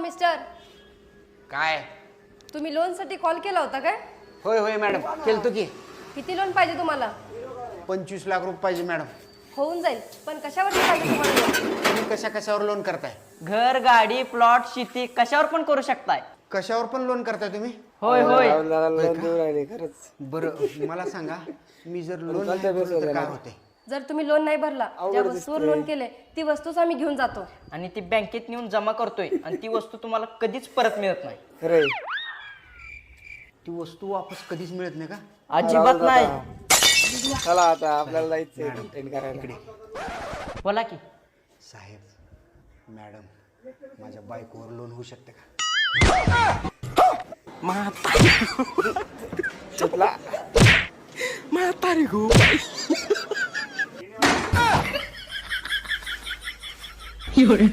Mister. काय? तुम्ही लोनसाठी कॉल केला होता काय? होय होय मॅडम, केलतो की. किती लोन पाहिजे तुम्हाला? 25 लाख रुपये पाहिजे मॅडम. होऊन जाईल, पण कशावरती पाहिजे तुम्हाला लोन? तुम्ही कशावर लोन करताय? घर, गाडी, प्लॉट, शेती कशावर पण करू शकताय. कशावर पण लोन करताय तुम्ही? होय होय. बरं मला सांगा, मी जर लोन नाही भरलं तर काय होते? जर तुम्ही लोन नाही भरला, ज्या वस्तूवर लोन केले ती वस्तूच आम्ही घेऊन जातो. आणि ती बँकेत नेऊन जमा करतोय आणि ती वस्तू तुम्हाला कधीच परत मिळत नाही. ती वस्तू वापस कधीच मिळत नाही का? अजिबात नाही. चला आता आपल्याला जायचंय कंटेंट करायला. बोला की. साहेब मॅडम, माझ्या बायकोवर लोन होऊ शकते का? म्हातारी गो एवढं